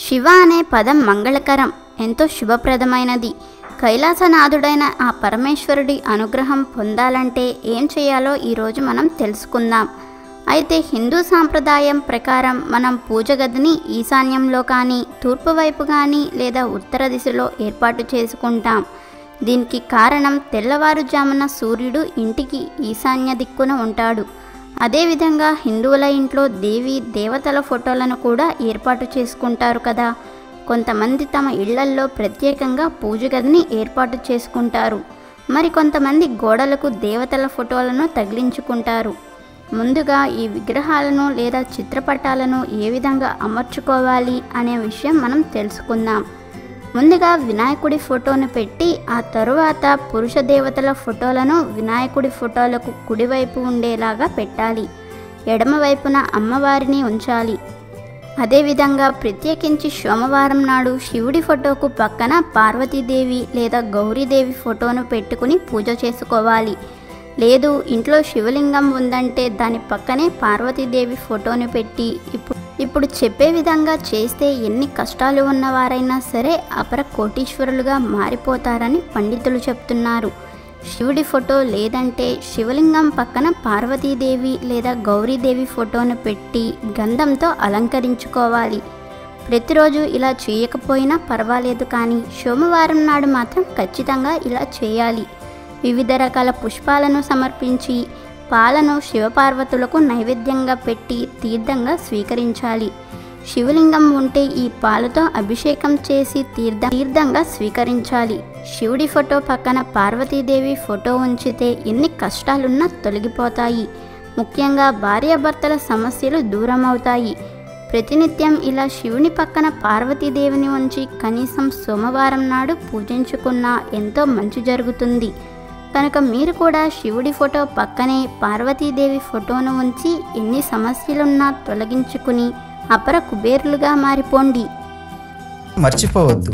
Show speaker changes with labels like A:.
A: శివ అనే పదం మంగళకరం, ఎంతో శుభప్రదమైనది. కైలాసనాథుడైన ఆ పరమేశ్వరుడి అనుగ్రహం పొందాలంటే ఏం చేయాలో ఈరోజు మనం తెలుసుకుందాం. అయితే హిందూ సాంప్రదాయం ప్రకారం మనం పూజ గదిని ఈశాన్యంలో కానీ, తూర్పు వైపు కానీ లేదా ఉత్తర దిశలో ఏర్పాటు చేసుకుంటాం. దీనికి కారణం తెల్లవారుజామున సూర్యుడు ఇంటికి ఈశాన్య దిక్కున ఉంటాడు. అదేవిధంగా హిందువుల ఇంట్లో దేవి దేవతల ఫోటోలను కూడా ఏర్పాటు చేసుకుంటారు కదా. కొంతమంది తమ ఇళ్లల్లో ప్రత్యేకంగా పూజ గదిని ఏర్పాటు చేసుకుంటారు. మరి కొంతమంది గోడలకు దేవతల ఫోటోలను తగిలించుకుంటారు. ముందుగా ఈ విగ్రహాలను లేదా చిత్రపటాలను ఏ విధంగా అమర్చుకోవాలి అనే విషయం మనం తెలుసుకుందాం. ముందుగా వినాయకుడి ఫోటోను పెట్టి ఆ తరువాత పురుష దేవతల ఫోటోలను వినాయకుడి ఫోటోలకు కుడివైపు ఉండేలాగా పెట్టాలి. ఎడమవైపున అమ్మవారిని ఉంచాలి. అదేవిధంగా ప్రత్యేకించి సోమవారం నాడు శివుడి ఫోటోకు పక్కన పార్వతీదేవి లేదా గౌరీదేవి ఫోటోను పెట్టుకుని పూజ చేసుకోవాలి. లేదు ఇంట్లో శివలింగం ఉందంటే దాని పక్కనే పార్వతీదేవి ఫోటోను పెట్టి ఇప్పుడు చెప్పే విధంగా చేస్తే ఎన్ని కష్టాలు ఉన్నవారైనా సరే అపర కోటీశ్వరులుగా మారిపోతారని పండితులు చెప్తున్నారు. శివుడి ఫోటో లేదంటే శివలింగం పక్కన పార్వతీదేవి లేదా గౌరీదేవి ఫోటోను పెట్టి గంధంతో అలంకరించుకోవాలి. ప్రతిరోజు ఇలా చేయకపోయినా పర్వాలేదు, కానీ సోమవారం నాడు మాత్రం ఖచ్చితంగా ఇలా చేయాలి. వివిధ రకాల పుష్పాలను సమర్పించి పాలను శివపార్వతులకు నైవేద్యంగా పెట్టి తీర్థంగా స్వీకరించాలి. శివలింగం ఉంటే ఈ పాలతో అభిషేకం చేసి తీర్థంగా స్వీకరించాలి. శివుడి ఫోటో పక్కన పార్వతీదేవి ఫోటో ఉంచితే ఎన్ని కష్టాలున్నా తొలగిపోతాయి. ముఖ్యంగా భార్యాభర్తల సమస్యలు దూరం అవుతాయి. ప్రతినిత్యం ఇలా శివుని పక్కన పార్వతీదేవిని ఉంచి కనీసం సోమవారం నాడు పూజించుకున్నా ఎంతో మంచి జరుగుతుంది. కనుక మీరు కూడా శివుడి ఫోటో పక్కనే పార్వతీదేవి ఫోటోను ఉంచి ఎన్ని సమస్యలున్నా తొలగించుకుని అపర కుబేరులుగా మారిపోండి.
B: మర్చిపోవద్దు,